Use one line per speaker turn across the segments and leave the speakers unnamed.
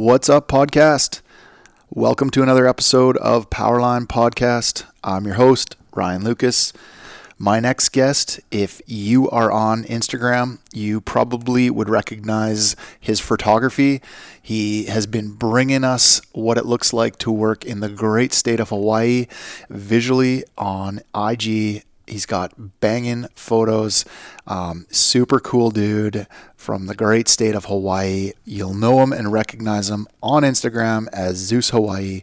What's up, podcast? Welcome to another episode of Powerline Podcast. I'm your host, Ryan Lucas. My next guest, if you are on Instagram, you probably would recognize his photography. He has been bringing us what it looks like to work in the great state of Hawaii visually on IG. He's got banging photos. Super cool dude from the great state of Hawaii. You'll know him and recognize him on Instagram as Zeus Hawaii.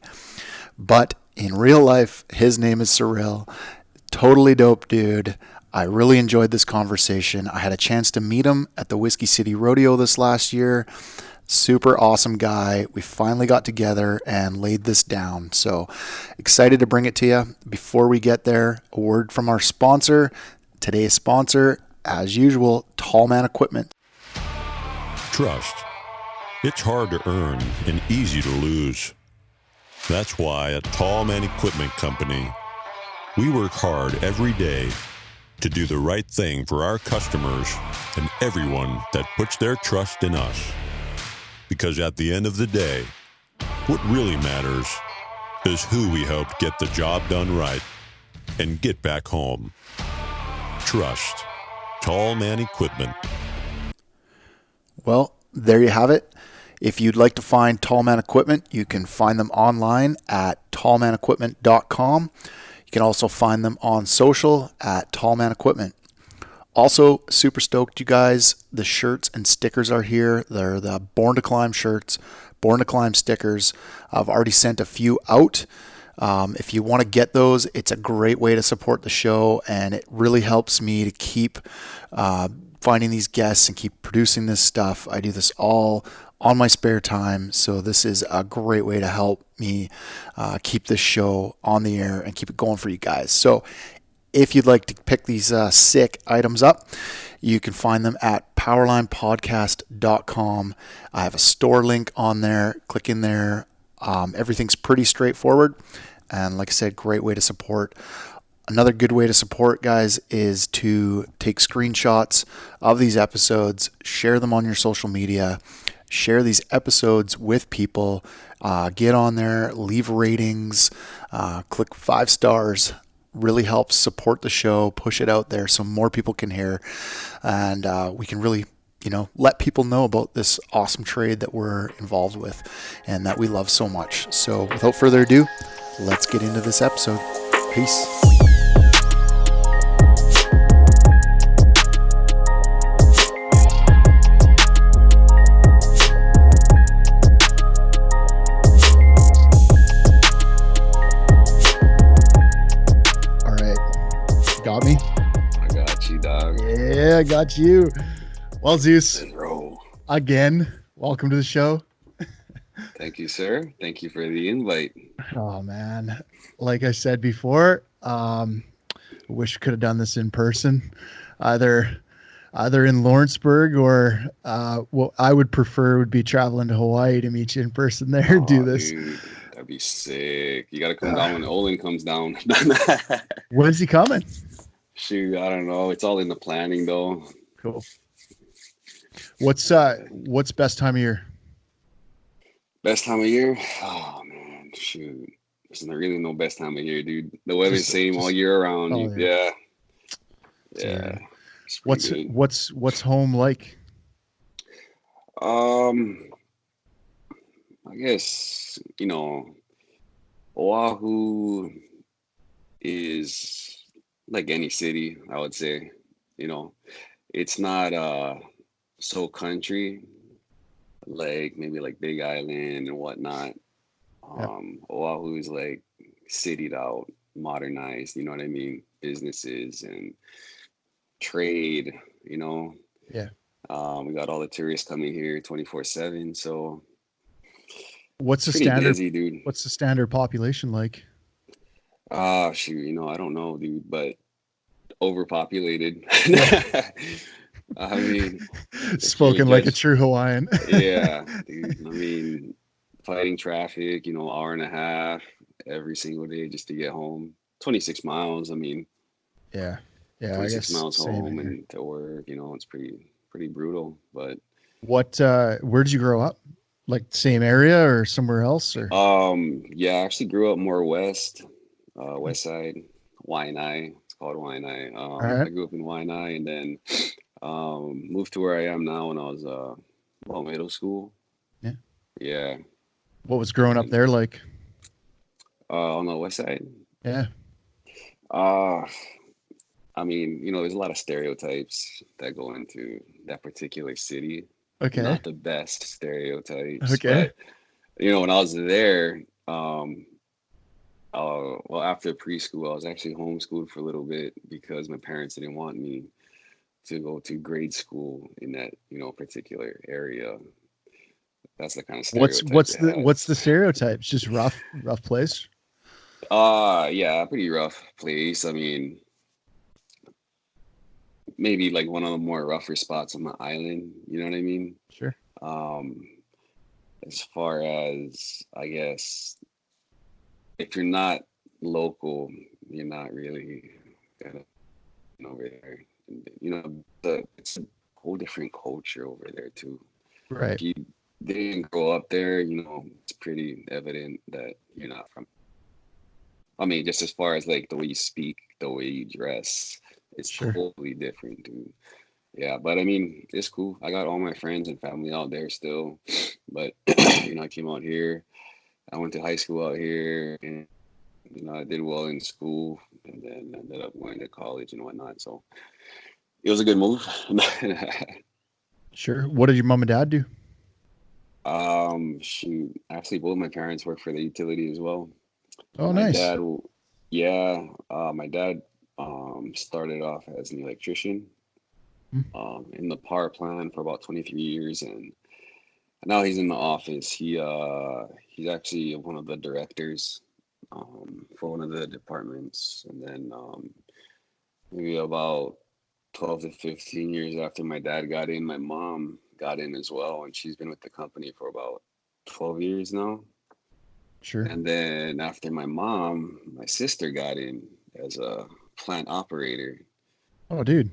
But in real life, his name is Cyril. Totally dope dude. I really enjoyed this conversation. I had a chance to meet him at the Whiskey City Rodeo this last year. Super awesome guy. We finally got together and laid this down. So excited to bring it to you. Before we get there, a word from our sponsor. Today's sponsor, as usual, Tall Man Equipment.
Trust. It's hard to earn and easy to lose. That's why at Tall Man Equipment Company, we work hard every day to do the right thing for our customers and everyone that puts their trust in us. Because at the end of the day, what really matters is who we help get the job done right and get back home. Trust. Tall Man Equipment.
Well, there you have it. If you'd like to find Tall Man Equipment, you can find them online at tallmanequipment.com. You can also find them on social at Tall Man Equipment. Also, super stoked, you guys. The shirts and stickers are here. They're the Born to Climb shirts, Born to Climb stickers. I've already sent a few out. If you want to get those, it's a great way to support the show, and it really helps me to keep finding these guests and keep producing this stuff. I do this all on my spare time, so this is a great way to help me keep this show on the air and keep it going for you guys. So if you'd like to pick these sick items up, you can find them at powerlinepodcast.com. I have a store link on there. Click in there. Everything's pretty straightforward. And like I said, great way to support. Another good way to support, guys, is to take screenshots of these episodes, share them on your social media, share these episodes with people, get on there, leave ratings, click 5 stars. Really helps support the show, push it out there so more people can hear, and we can really, let people know about this awesome trade that we're involved with and that we love so much. So without further ado, let's get into this episode. Peace. Got me?
I got you, dog.
Yeah, I got you. Well, Zeus,
Roll.
again, welcome to the show.
Thank you, sir. Thank you for the invite.
Oh, man. Like I said before, wish we could have done this in person, either in Lawrenceburg or what I would prefer would be traveling to Hawaii to meet you in person there and do this.
Dude, that'd be sick. You got to come down when Olin comes down.
When's he coming?
Shoot, I don't know. It's all in the planning, though.
Cool. What's best time of year?
Best time of year? Oh, man. Shoot. There's not really no best time of year, dude. The weather's same all year around.
Oh,
yeah.
Yeah.
It's pretty good.
What's home like?
I guess, Oahu is like any city, I would say. It's not so country, like maybe like Big Island and whatnot. Oahu is like citied out, modernized, you know what I mean? Businesses and trade,
Yeah.
We got all the tourists coming here 24/7, so
What's the
pretty
standard
busy, dude.
What's the standard population like?
Shoot, I don't know, dude, but overpopulated. I mean,
Spoken like a true Hawaiian.
yeah, dude. I mean, fighting traffic, hour and a half every single day just to get home. 26 miles. I mean,
Yeah. Yeah.
26
I guess
miles
same
home
here.
and to work, it's pretty brutal. But
Where did you grow up? Like same area or somewhere else or?
Yeah, I actually grew up more west, west side, Waianae. It's called Waianae.
All
I
right.
grew up in Waianae and then moved to where I am now when I was well, middle school.
Yeah.
Yeah,
What was growing up
and
there like?
on the west side.
Yeah.
Uh, I mean, there's a lot of stereotypes that go into that particular city.
Okay.
Not the best stereotypes,
Okay.
but when I was there, well, after preschool, I was actually homeschooled for a little bit because my parents didn't want me to go to grade school in that, particular area. That's the kind of
What's
stereotype
what's
it
the what's
has.
the stereotypes? Just rough place?
Yeah, pretty rough place. I mean, maybe like one of the more rougher spots on the island, you know what I mean?
Sure.
Um, as far as, I guess, if you're not local, you're not really gonna over there. It's a whole different culture over there too.
Right.
If you didn't grow up there, it's pretty evident that you're not from. I mean, just as far as like the way you speak, the way you dress, it's
Sure.
totally different, dude. Yeah, but I mean, it's cool. I got all my friends and family out there still, but I came out here. I went to high school out here, and I did well in school, and then ended up going to college and whatnot. So it was a good move.
Sure. What did your mom and dad do?
Shoot, actually, both my parents work for the utility as well.
Oh,
My
nice.
dad, yeah, my dad started off as an electrician
Mm.
in the power plant for about 23 years, and now he's in the office. He's actually one of the directors for one of the departments, and then maybe about 12 to 15 years after my dad got in, my mom got in as well, and she's been with the company for about 12 years now.
Sure.
And then after my mom, my sister got in as a plant operator.
Oh, dude.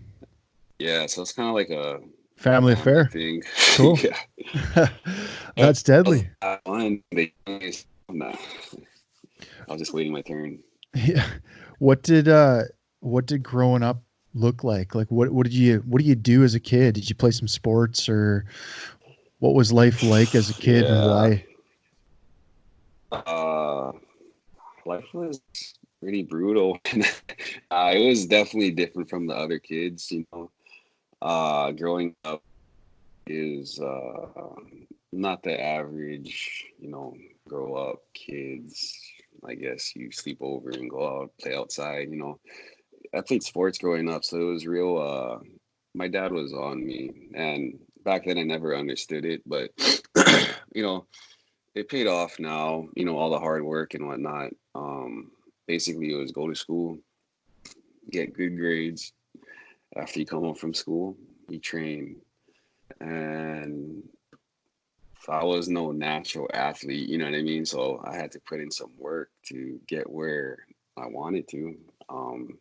Yeah, so it's kind of like a
Family
family
affair.
thing.
Cool.
Yeah. That
That's
was
deadly.
fun. Nah, I was just waiting my turn.
Yeah. What did growing up look like? Like what do you do as a kid? Did you play some sports or what was life like as a kid and
Yeah.
why?
Uh, life was pretty brutal. It was definitely different from the other kids. Growing up is not the average, grow up kids. I guess you sleep over and go out, play outside. I played sports growing up, so it was real. My dad was on me, and back then I never understood it, but you know, it paid off now. All the hard work and whatnot. Basically, it was go to school, get good grades. After you come home from school, you train, and I was no natural athlete. You know what I mean? So I had to put in some work to get where I wanted to. Um,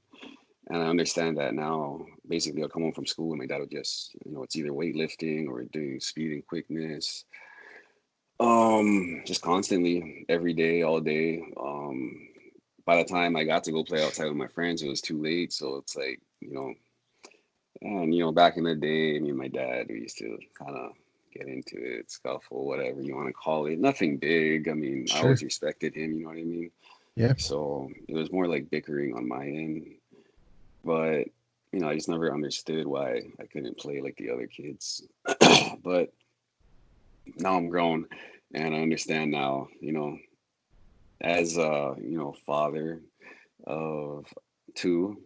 And I understand that now. Basically, I'll come home from school and my dad would just, it's either weightlifting or doing speed and quickness. Just constantly, every day, all day. By the time I got to go play outside with my friends, it was too late. So it's like, and back in the day, me and my dad, we used to kind of get into it, scuffle, whatever you want to call it. Nothing big. I mean, I
Sure.
always respected him, you know what I mean?
Yeah.
So it was more like bickering on my end. But I just never understood why I couldn't play like the other kids. But now I'm grown and I understand now, as a, father of two,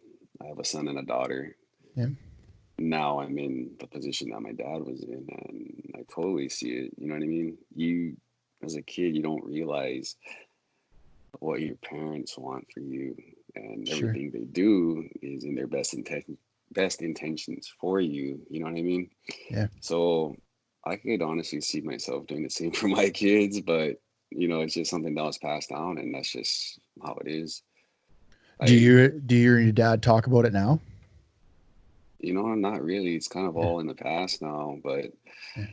I have a son and a daughter.
Yeah.
Now I'm in the position that my dad was in, and I totally see it. You know what I mean? As a kid, you don't realize what your parents want for you, and
Sure.
everything they do is in their best intentions for you. You know what I mean?
Yeah.
So I could honestly see myself doing the same for my kids, but it's just something that was passed down, and that's just how it is. I,
Do you and your dad talk about it now?
not really. It's kind of
Yeah.
all in the past now, but
Yeah.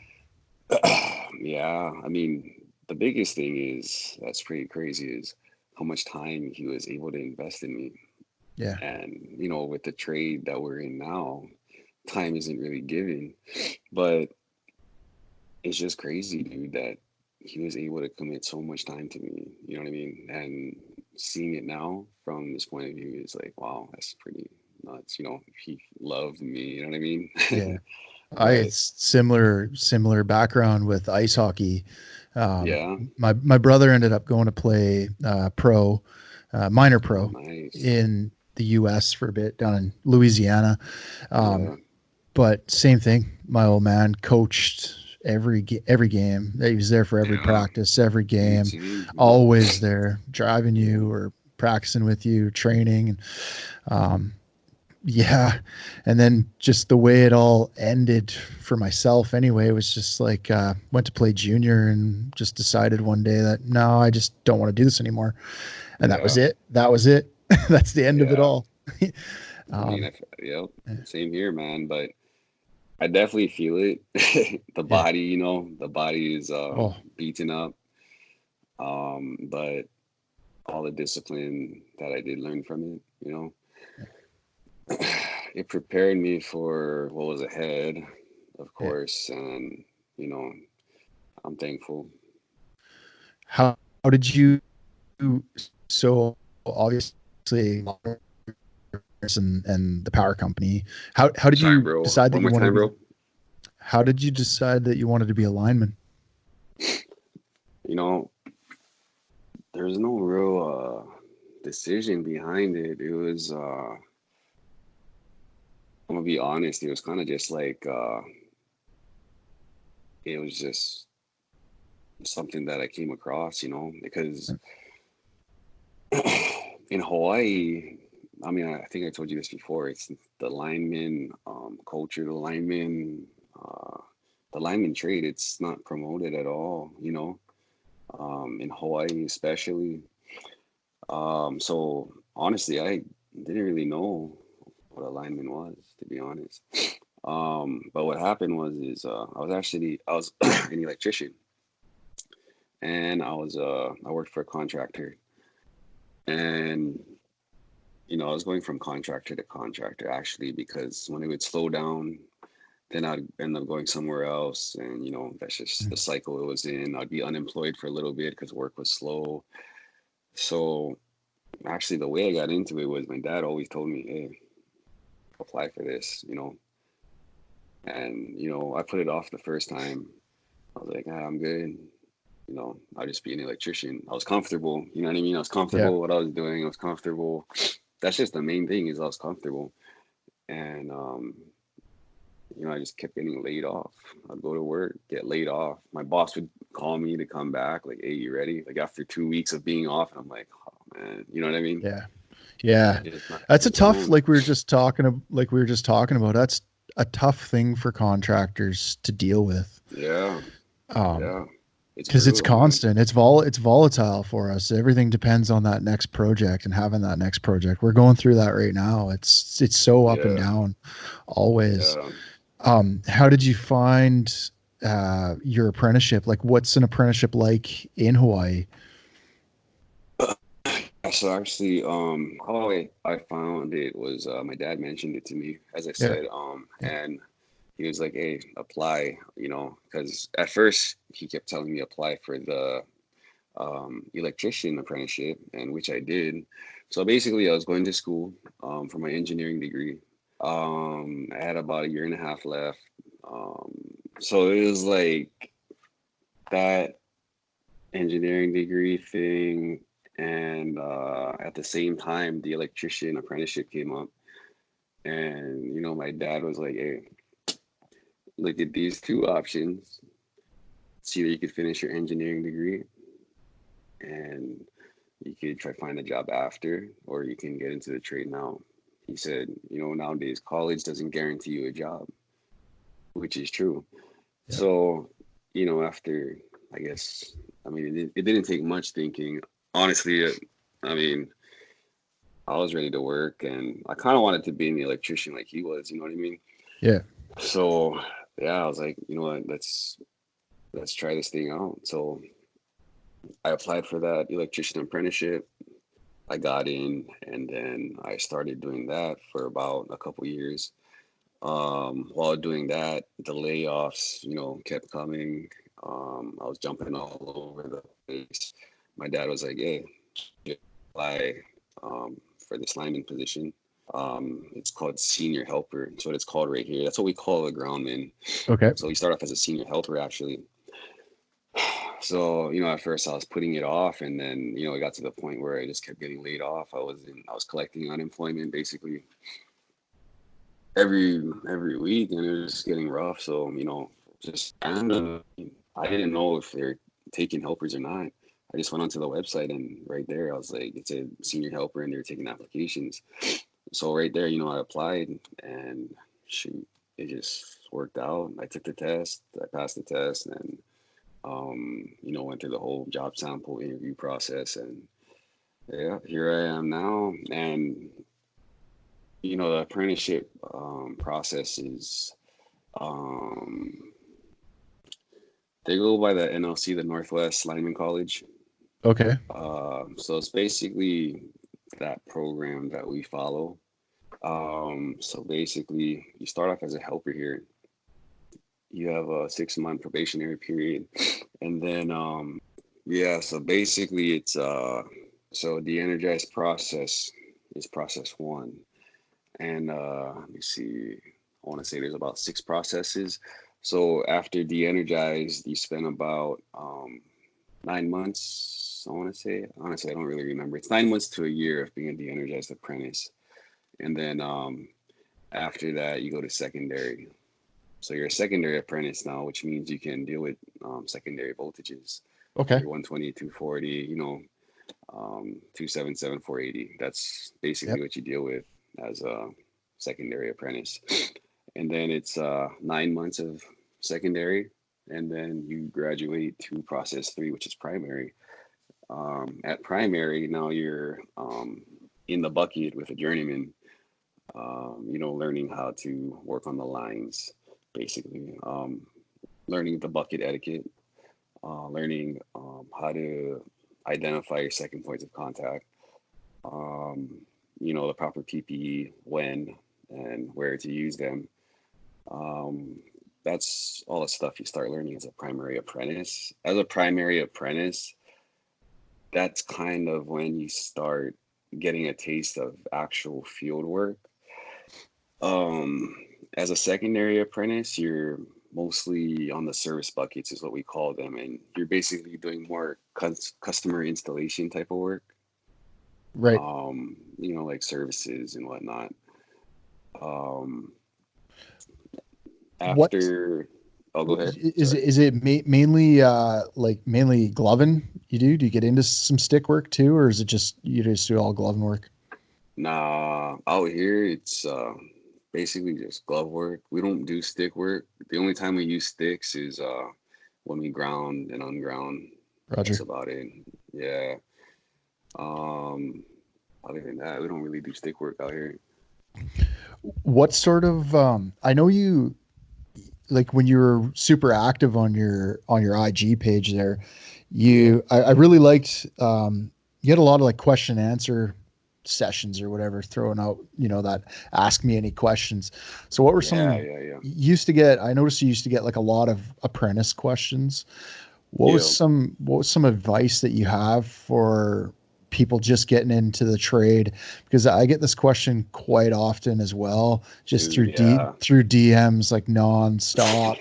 Yeah, I mean, the biggest thing is that's pretty crazy is how much time he was able to invest in me.
Yeah.
And, with the trade that we're in now, time isn't really given. But it's just crazy, dude, that he was able to commit so much time to me. You know what I mean? And seeing it now from this point of view is like, wow, that's pretty nuts. He loved me. You know what I mean?
Yeah. I
But
it's similar background with ice hockey.
yeah,
My brother ended up going to play minor
oh,
pro
nice.
in the U.S. for a bit down in Louisiana.
Yeah,
But same thing. My old man coached every game. He was there for every
yeah,
practice, every
dude,
game,
same. Yep.
always there, driving
Yeah,
you or practicing with you, training, and um, yeah. And then just the way it all ended for myself anyway was just like went to play junior and just decided one day that no, I just don't want to do this anymore. And that was
yeah,
it. That was it. That's the end of it
yeah.
all.
I mean,
um,
yep, same here, man. But I definitely feel it.
yeah.
The body is
Oh,
beaten up. But all the discipline that I did learn from it, it prepared me for what was ahead, of
yeah.
course, and you know, I'm thankful.
How did you, so obviously and the power company, how did
Sorry,
you
bro.
decide that
One
you
more
wanted to
time,
be,
bro.
how did you decide that you wanted to be a lineman?
You know, there's no real decision behind it. It was, I'm gonna be honest, it was kind of just like, it was just something that I came across, because in Hawaii, I mean, I think I told you this before. It's the lineman culture, uh, the lineman trade. It's not promoted at all, in Hawaii especially. So honestly, I didn't really know what a lineman was, to be honest. But what happened is I was an electrician, and I worked for a contractor, and I was going from contractor to contractor actually because when it would slow down, then I'd end up going somewhere else. And, that's just the cycle it was in. I'd be unemployed for a little bit because work was slow. So actually, the way I got into it was my dad always told me, hey, apply for this, And, I put it off the first time. I was like, I'm good. I'll just be an electrician. I was comfortable. You know what I mean? I was
Yeah.
comfortable what I was doing. I was comfortable. That's just the main thing is I was comfortable. And I just kept getting laid off. I'd go to work, get laid off. My boss would call me to come back, like, "Hey, you ready?" Like after 2 weeks of being off, and I'm like, "Oh man," you know what I mean?
Yeah. Yeah.
Just not
That's a
just
tough,
don't.
like we were just talking about. That's a tough thing for contractors to deal with.
Yeah,
Um,
yeah, it's
because it's
brutal, man.
constant. It's volatile for us. Everything depends on that next project and having that next project. We're going through that right now. It's so up and
Yeah,
down always.
yeah.
How did you find your apprenticeship? Like what's an apprenticeship like in Hawaii?
So actually, how I found it was my dad mentioned it to me, as I
Yeah.
said, and he was like, "Hey, apply," because at first he kept telling me apply for the electrician apprenticeship, and which I did. So basically, I was going to school for my engineering degree. I had about a year and a half left. Um, so it was like that engineering degree thing, and at the same time, the electrician apprenticeship came up, and my dad was like, "Hey, look at these two options. See that you could finish your engineering degree, and you could try find a job after, or you can get into the trade now." He said, nowadays college doesn't guarantee you a job, which is true.
Yeah.
So, after, I guess, I mean, it didn't take much thinking. Honestly, I mean, I was ready to work and I kind of wanted to be an electrician like he was, you know what I mean?
Yeah.
So, yeah, I was like, you know what, let's try this thing out. So I applied for that electrician apprenticeship. I got in, and then I started doing that for about a couple years. While doing that, the layoffs, kept coming. I was jumping all over the place. My dad was like, "Hey, you apply for this lineman position. It's called senior helper. That's what it's called right here. That's what we call a groundman.
Okay.
So we start off as a senior helper, actually. So, at first I was putting it off, and then, it got to the point where I just kept getting laid off. I was collecting unemployment basically every week, and it was just getting rough. So, just random. I didn't know if they're taking helpers or not. I just went onto the website, and right there I was like, it said senior helper, and they're taking applications. So right there, I applied, and shoot, it just worked out. I took the test, I passed the test, and went through the whole job sample interview process, and yeah, here I am now. And the apprenticeship process is, um, they go by the NLC, the Northwest Lineman College.
Okay.
So it's basically that program that we follow. So basically, you start off as a helper here. You have a 6-month probationary period, and then yeah. So basically, it's so the energized process is process one, and let me see. I want to say there's about 6 processes. So after de-energized, you spend about 9 months. I want to say, honestly, I don't really remember. It's 9 months to a year of being a de-energized apprentice, and then after that, you go to secondary. So you're a secondary apprentice now, which means you can deal with secondary voltages.
Okay.
Your 120, 240, 277, 480. That's basically
Yep.
what you deal with as a secondary apprentice. And then it's 9 months of secondary, and then you graduate to process 3, which is primary. At primary, now you're in the bucket with a journeyman, learning how to work on the lines, basically, learning the bucket etiquette, learning how to identify your second points of contact, the proper PPE, when and where to use them. Um, that's all the stuff you start learning as a primary apprentice. As a primary apprentice, that's kind of when you start getting a taste of actual field work. Um, as a secondary apprentice, you're mostly on the service buckets, is what we call them, and you're basically doing more customer installation type of work.
Right.
Like services and whatnot. Um,
What
after, oh, go ahead.
is
Sorry.
it? Is it mainly mainly gloving you do? Do you get into some stick work too, or is it just you just do all gloving work?
Nah, out here it's basically just glove work. We don't do stick work. The only time we use sticks is when we ground and unground. That's
Roger.
about it. Yeah. Um, Other than that, we don't really do stick work out here.
What sort of I know you like when you were super active on your IG page there,
Yeah.
I really liked you had a lot of like question and answer sessions or whatever throwing out, that ask me any questions. So what were
Yeah,
some
yeah, yeah.
you used to get I noticed you used to get like a lot of apprentice questions.
Yeah.
What was some advice that you have for people just getting into the trade? Because I get this question quite often as well, just
Dude, yeah.
through DMs like nonstop.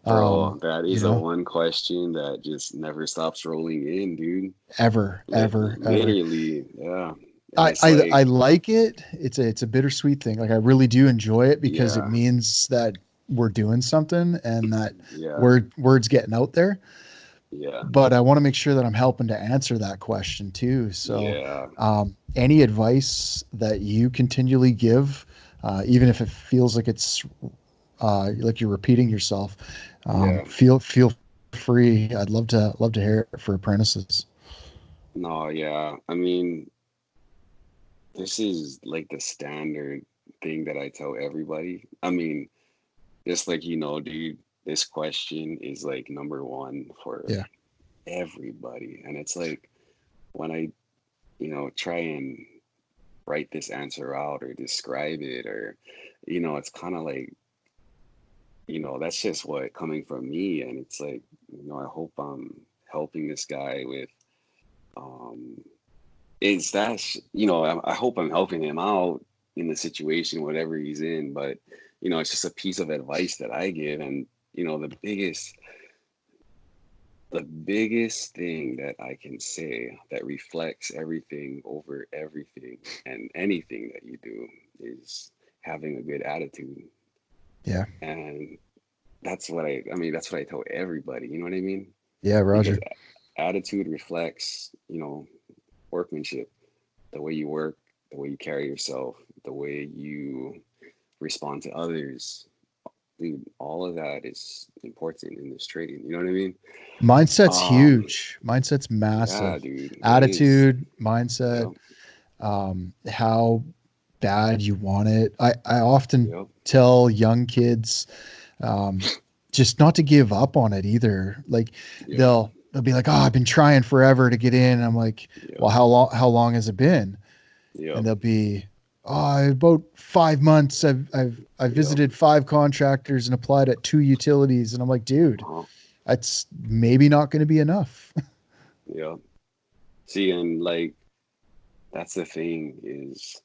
Bro, that
You
is the
know,
one question that just never stops rolling in, dude.
ever.
Literally, yeah. And it's
I
like,
like it. It's a bittersweet thing. Like I really do enjoy it because it
yeah,
means that we're doing something and that
yeah,
words getting out there.
yeah,
But I want to make sure that I'm helping to answer that question too. So,
yeah,
any advice that you continually give, even if it feels like it's like you're repeating yourself,
yeah.
feel free. I'd love to hear it for apprentices.
No, yeah. I mean, this is like the standard thing that I tell everybody. I mean, just like, dude. this question is like number one for
Yeah.
everybody. And it's like when I, try and write this answer out or describe it, or, it's kind of like, that's just what coming from me. And it's like, I hope I'm helping this guy with, um, is that, I hope I'm helping him out in the situation, whatever he's in. But, it's just a piece of advice that I give. And, the biggest thing that I can say that reflects everything over everything and anything that you do is having a good attitude.
Yeah.
And that's what I tell everybody, you know what I mean?
Yeah,
Because
Roger.
attitude reflects, workmanship, the way you work, the way you carry yourself, the way you respond to others. Dude, all of that is important in this trading. You know what I mean?
Mindset's
Um,
huge. Mindset's
yeah,
massive.
dude, it is.
Attitude, mindset,
Yep,
how bad you want it. I often
yep,
tell young kids, um, just not to give up on it either. Like
yep,
they'll be like, "Oh, I've been trying forever to get in." And I'm like, "Well,
yep,
how long has it been?" And
yep,
they'll be, "Oh, about 5 months. I've
yep.
visited 5 contractors and applied at 2 utilities." And I'm like, "Dude,
Uh-huh.
that's maybe not going to be enough."
Yep. See, and like that's the thing is,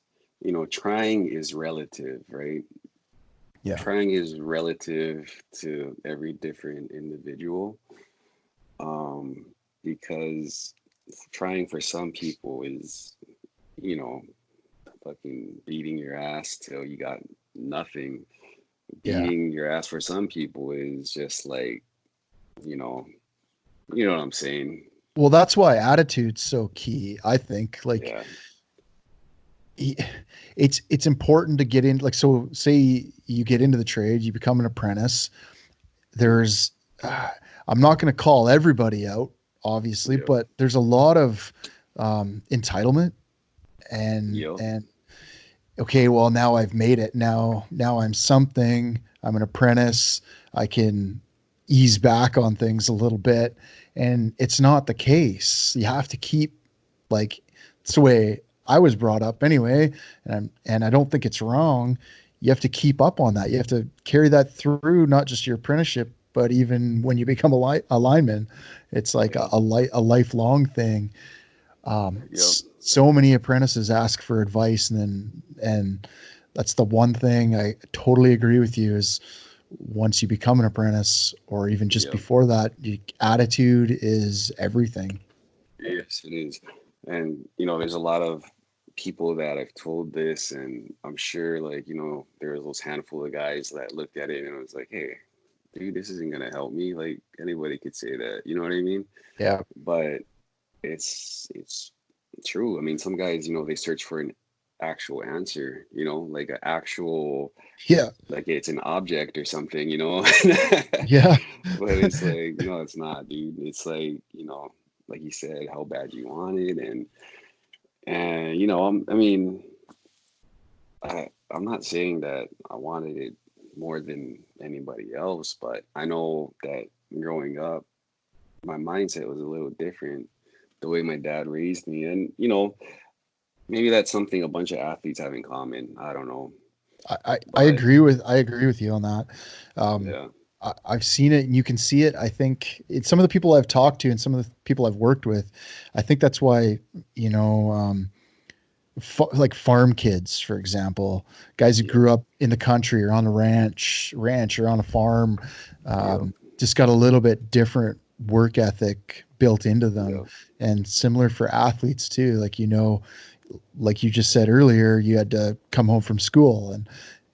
trying is relative, right?
Yeah.
Trying is relative to every different individual. Um, because trying for some people is, you know, fucking beating your ass till you got nothing.
Yeah.
Beating your ass for some people is just like, you know, you know what I'm saying?
Well, that's why attitude's so key, I think. Like
Yeah,
it's important to get in, like, so say you get into the trade, you become an apprentice.
yeah,
There's I'm not going to call everybody out, obviously,
yeah,
but there's a lot of entitlement
yep,
and okay, well, now I've made it. Now I'm something. I'm an apprentice. I can ease back on things a little bit, and it's not the case. You have to keep, like, it's the way I was brought up anyway, and I don't think it's wrong. You have to keep up on that. You have to carry that through, not just your apprenticeship, but even when you become a lineman. It's like
yeah,
a lifelong thing.
yep,
So many apprentices ask for advice, and that's the one thing I totally agree with you is once you become an apprentice or even just
yep.
before that, attitude is everything.
Yes, it is. And, there's a lot of people that I've told this, and I'm sure, like, there was those handful of guys that looked at it and was like, hey, dude, this isn't gonna help me. Like anybody could say that, you know what I mean?
Yeah.
But it's true. I mean, some guys, they search for an actual answer, like an actual,
Yeah.
like it's an object or something.
Yeah.
But it's like, it's not, dude. It's like, like you said, how bad you want it, and I mean, I'm not saying that I wanted it more than anybody else, but I know that growing up, my mindset was a little different. The way my dad raised me, and maybe that's something a bunch of athletes have in common. I don't know,
I
but
agree with you on that. Um,
yeah,
I've seen it and you can see it. I think it's some of the people I've talked to and some of the people I've worked with. I think that's why, you know, like farm kids, for example, guys who
yep,
grew up in the country or on a ranch or on a farm,
yep,
just got a little bit different work ethic built into them,
yep,
and similar for athletes too. Like, like you just said earlier, you had to come home from school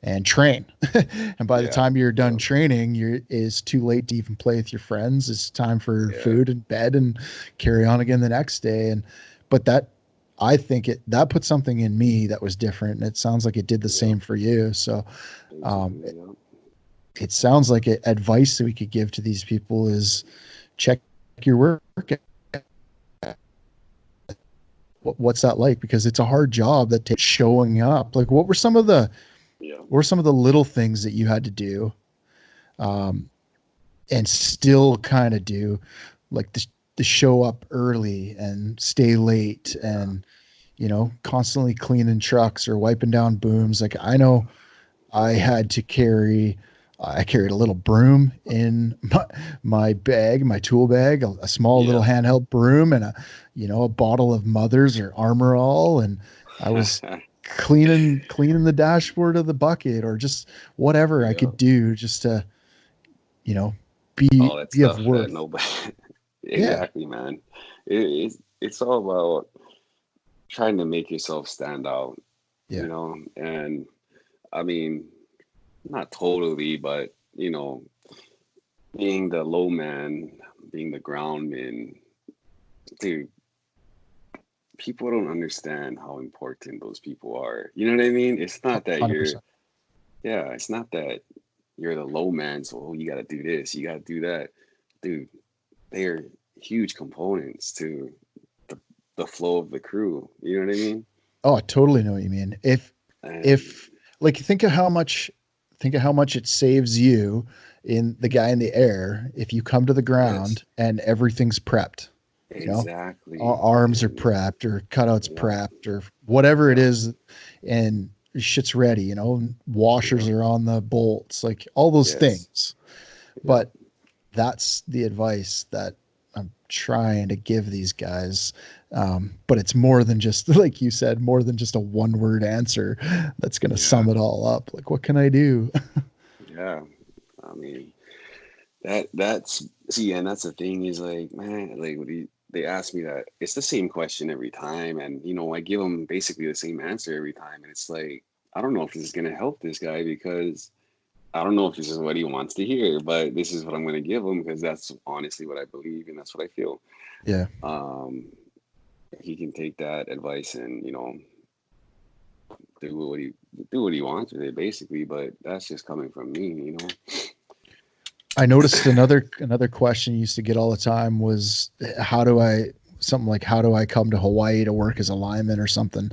and train, and by the
yeah,
time you're done
yep,
training, is too late to even play with your friends. It's time for
yeah,
food and bed and carry on again the next day. And but that I think that put something in me that was different, and it sounds like it did the
yep,
same for you. So
exactly,
it,
yep,
it sounds like advice that we could give to these people is check your work. What's that like? Because it's a hard job that takes showing up. Like,
yeah,
what were some of the little things that you had to do? Um, and still kind of do like the show up early and stay late
Yeah.
and constantly cleaning trucks or wiping down booms. Like I know I had to carry, I carried a little broom in my bag, my tool bag, a small little
Yeah.
handheld broom, and a bottle of Mother's or Armor All, and I was cleaning the dashboard of the bucket or just whatever I
Yeah.
could do just to, you know, be
All that
be of
stuff that
worth.
nobody.
Yeah,
Exactly, man. It's all about trying to make yourself stand out,
yeah,
and I mean, not totally, but being the low man, being the ground man, dude, people don't understand how important those people are. You know what I mean? It's not that you're,
100%.
yeah, it's not that you're the low man, so you got to do this, you got to do that. Dude, they're huge components to the, the flow of the crew. You know what I mean?
Oh, I totally know what you mean.
And
If like think of how much it saves you in the guy in the air if you come to the
yes,
ground and everything's prepped, you know, our
exactly.
arms are
And
prepped or cutouts
yeah,
prepped or whatever it
yeah,
is, and shit's ready, washers
yeah,
are on the bolts, like all those
yes,
things.
yeah,
But that's the advice that I'm trying to give these guys. But it's more than just, like you said, more than just a one word answer that's going to
yeah,
sum it all up. Like, what can I do?
yeah. I mean, that's see, and that's the thing is like, man, like they ask me that it's the same question every time, and I give them basically the same answer every time, and it's like I don't know if this is gonna help this guy because I don't know if this is what he wants to hear, but this is what I'm gonna give him because that's honestly what I believe and that's what I feel.
Yeah.
Um, he can take that advice and do what he do what he wants with it basically, but that's just coming from me.
I noticed another question you used to get all the time was how do I something like how do I come to Hawaii to work as a lineman or something?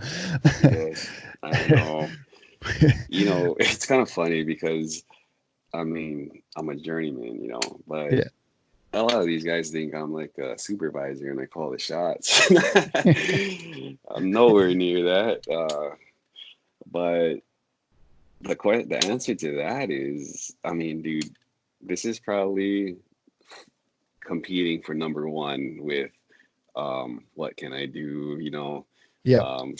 Yes, I know. It's kind of funny because I mean, I'm a journeyman, but
Yeah.
a lot of these guys think I'm like a supervisor and I call the shots. I'm nowhere near that. But the answer to that is, I mean, dude, this is probably competing for number one with what can I do?
Yeah.
Um,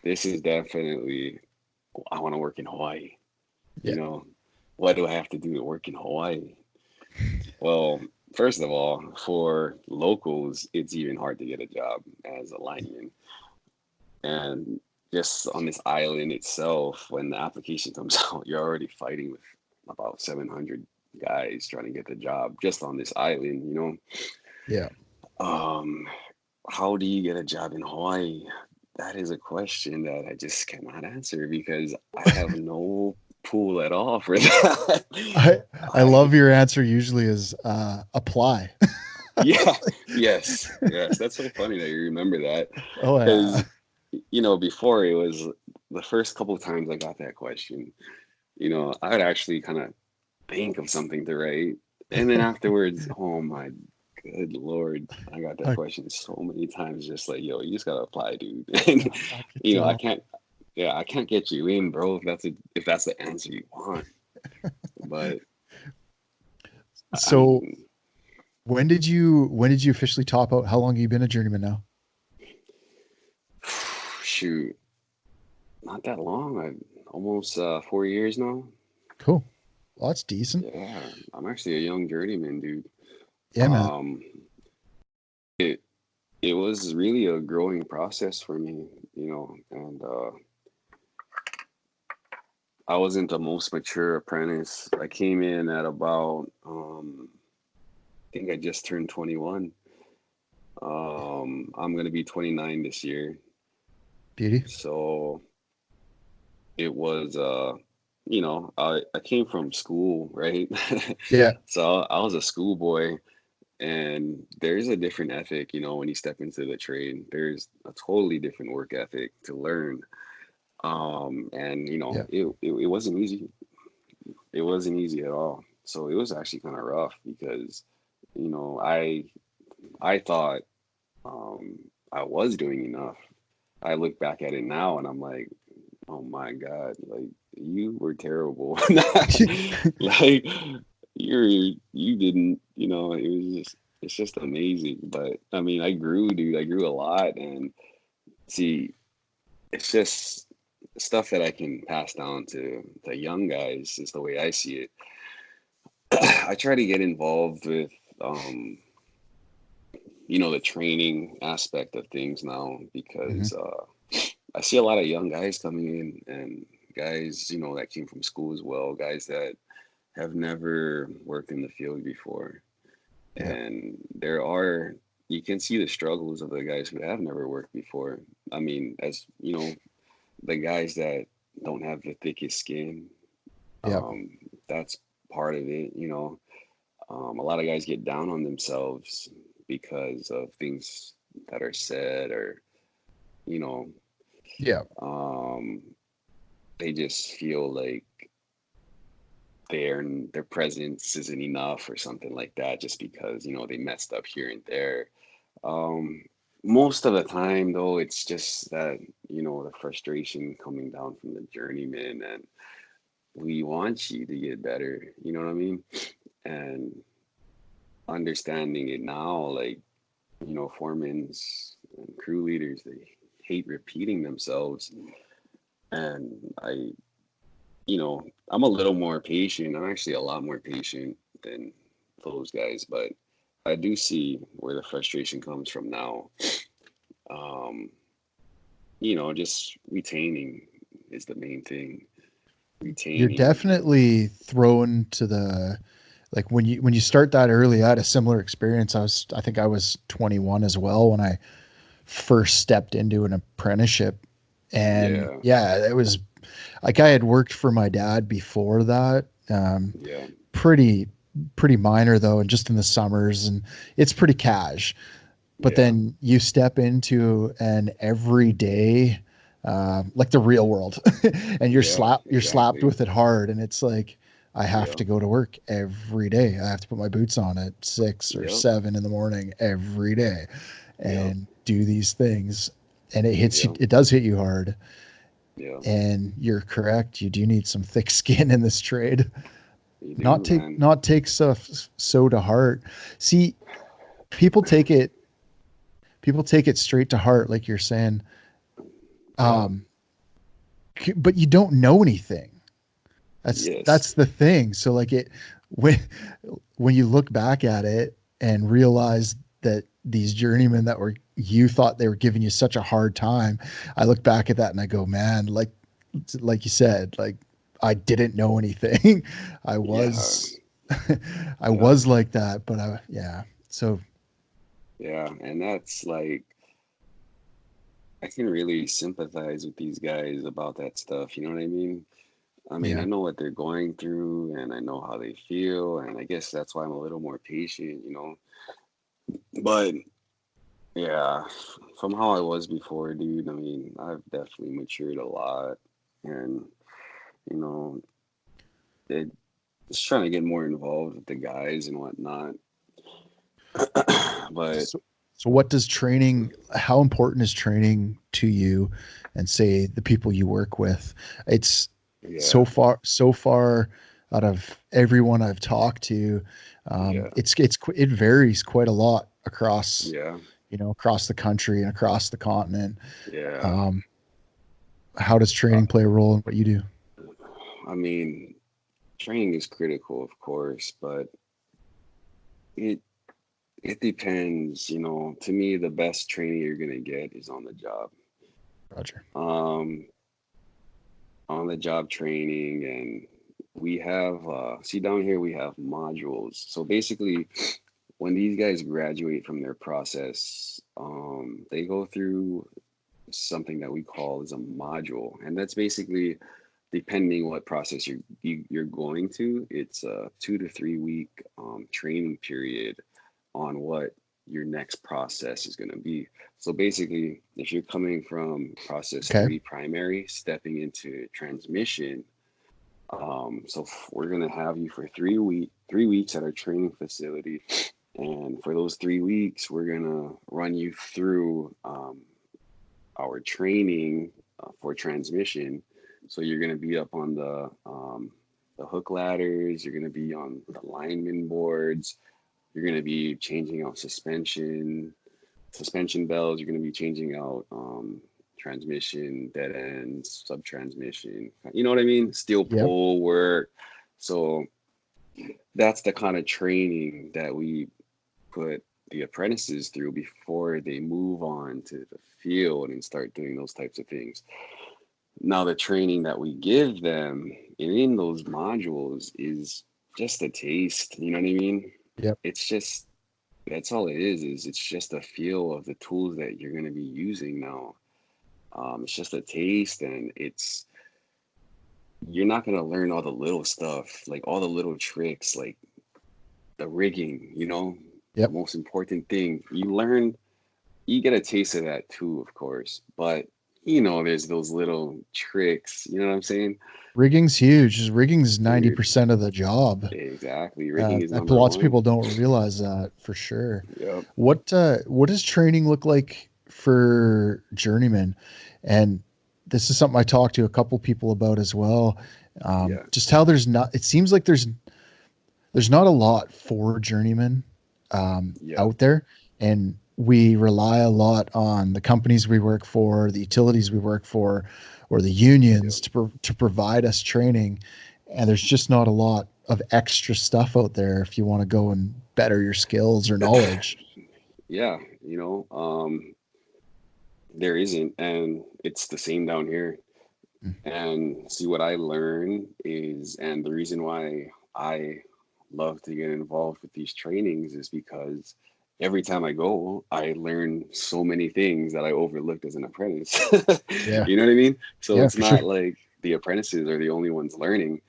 this is definitely I want to work in Hawaii. You
Yeah.
know, what do I have to do to work in Hawaii? Well, first of all, for locals, it's even hard to get a job as a lineman. And just on this island itself, when the application comes out, you're already fighting with about 700 guys trying to get the job just on this island.
Yeah.
Um, how do you get a job in Hawaii? That is a question that I just cannot answer because I have no pool at all for that.
I I
I
love your answer usually is apply.
Yeah, yes, yes. That's so funny that you remember that
Oh yeah.
because before it was the first couple of times I got that question, I'd actually kind of think of something to write, and then afterwards, oh my good Lord, I got that
I,
question so many times, just like, yo, you just gotta apply, dude. And
I could
I
tell.
can't, yeah, I can't get you in, bro, if that's the answer you want. But I
So
mean,
when did you officially top out? How long have you been a journeyman now?
shoot, not that long. Almost 4 years now.
Cool. Well, that's decent.
Yeah, I'm actually a young journeyman, dude.
Yeah, man.
Um, it it was really a growing process for me, and I wasn't the most mature apprentice. I came in at about I think I just turned 21. I'm gonna be 29 this year,
Beauty.
so it was I came from school, right?
Yeah.
So I was a schoolboy. And there's a different ethic, when you step into the trade. There's a totally different work ethic to learn. And
Yeah.
it wasn't easy. It wasn't easy at all. So it was actually kind of rough because, I thought um, I was doing enough. I look back at it now and I'm like, oh my God, like you were terrible. Like you didn't, it was it's just amazing. But I mean, I grew, dude. I grew a lot, and see, it's just stuff that I can pass down to the young guys is the way I see it. I try to get involved with the training aspect of things now
Hmm.
because I see a lot of young guys coming in and guys, that came from school as well, guys that have never worked in the field before.
Yeah.
And you can see the struggles of the guys who have never worked before. I mean, as the guys that don't have the thickest skin,
Yeah.
um, that's part of it. A lot of guys get down on themselves because of things that are said or, you know,
Yeah.
um, they just feel like their presence isn't enough or something like that just because, they messed up here and there. Um, Most of the time, though, it's just that, the frustration coming down from the journeyman, and we want you to get better. You know what I mean? And understanding it now, like, foremans and crew leaders, they hate repeating themselves. And I'm a little more patient. I'm actually a lot more patient than those guys, but I do see where the frustration comes from now. Um, just retaining is the main thing.
You're
Retaining.
definitely thrown to the, like, when you start that early. I had a similar experience. I think I was 21 as well when I first stepped into an apprenticeship. And
Yeah,
yeah, it was like I had worked for my dad before that.
yeah,
Pretty pretty minor though, and just in the summers, and it's pretty cash. But
yeah,
then you step into an everyday, like the real world, and
yeah,
you're slapped
exactly.
with it hard, and it's like I have
Yeah,
to go to work every day. I have to put my boots on at 6 or
yep,
7 in the morning every day
yep,
and do these things, and it hits you.
yep,
It does hit you hard,
yeah.
and you're correct. You do need some thick skin in this trade.
You do, man.
Not take stuff so to heart. See, people take it people take it straight to heart, like you're saying.
Yeah.
Um, but you don't know anything.
Yes.
That's the thing. So like when when you look back at it and realize that these journeymen that were you thought they were giving you such a hard time, I look back at that and I go, man, like you said, like I didn't know anything. I
Yeah.
was I
Yeah.
was like that, but yeah. So
Yeah. And that's like, I can really sympathize with these guys about that stuff. You know what I mean? I mean, I
yeah,
know what they're going through and I know how they feel. And I guess that's why I'm a little more patient, But yeah, from how I was before, dude, I mean, I've definitely matured a lot. And, you know, it, just trying to get more involved with the guys and whatnot. But
so, so what does training, how important is training to you and say the people you work with? It's
yeah,
so far out of everyone I've talked to,
yeah,
it varies quite a lot across,
yeah,
across the country and across the continent.
yeah.
Um, how does
Uh,
training play a role in what you do?
I mean, training is critical, of course, but it it depends. To me, the best training you're gonna get is on the job.
Roger.
Um, on the job training, and we have see down here we have modules. So basically, when these guys graduate from their process, they go through something that we call as a module, and that's basically depending what process you're going to. It's a 2 to 3 week training period on what your next process is going to be. So basically, if you're coming from process
Okay.
three primary, stepping into transmission, So we're gonna have you for 3 weeks at our training facility, and for those 3 weeks, we're gonna run you through our training for transmission. So you're gonna be up on the hook ladders. You're gonna be on the lineman boards. You're gonna be changing out suspension bells. You're going to be changing out transmission, dead ends, sub transmission. You know what I mean? Steel
Yep.
pole work. So that's the kind of training that we put the apprentices through before they move on to the field and start doing those types of things. Now, the training that we give them in those modules is just a taste. You know what I mean?
Yep.
It's just that's all it is it's just a feel of the tools that you're going to be using now. It's just a taste, and you're not going to learn all the little stuff, like all the little tricks, like the rigging, the
Yep.
most important thing you get a taste of that too, of course, but there's those little tricks, you know what I'm saying?
Rigging's huge. Rigging's
Dude,
90% of the job.
exactly. Rigging is number
Lots of
one.
people don't realize that for sure.
Yep.
What does training look like for journeymen? And this is something I talked to a couple people about as well.
Yeah.
Just how it seems like there's not a lot for journeymen
Yep.
out there, and we rely a lot on the companies we work for, the utilities we work for, or the unions
Yep.
to provide us training. And there's just not a lot of extra stuff out there if you want to go and better your skills or knowledge.
Yeah. There isn't, and it's the same down here.
Mm.
And see, what I learn and the reason why I love to get involved with these trainings is because every time I go, I learn so many things that I overlooked as an apprentice.
Yeah,
You know what I mean? So
yeah,
it's
for sure.
not like the apprentices are the only ones learning.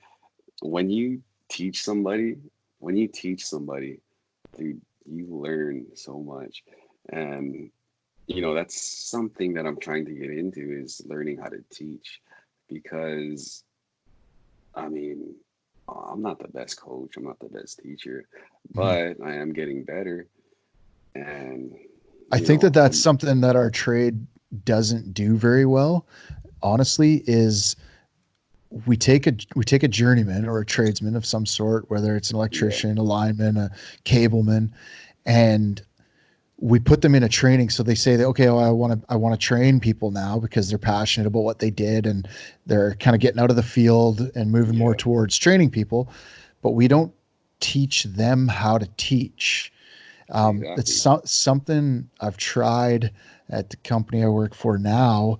When you teach somebody, when you teach somebody, dude, you learn so much. And that's something that I'm trying to get into is learning how to teach, because I mean, I'm not the best coach, I'm not the best teacher,
Mhm.
but I am getting better. And
I think that that's
I'm
something that our trade doesn't do very well, honestly, is we take a journeyman or a tradesman of some sort, whether it's an
yeah,
electrician, a lineman, a cableman, and we put them in a training. So they say that, okay, well, I want to train people now because they're passionate about what they did and they're kind of getting out of the field and moving more
yeah,
towards training people, but we don't teach them how to teach. It's
exactly.
something I've tried at the company I work for now.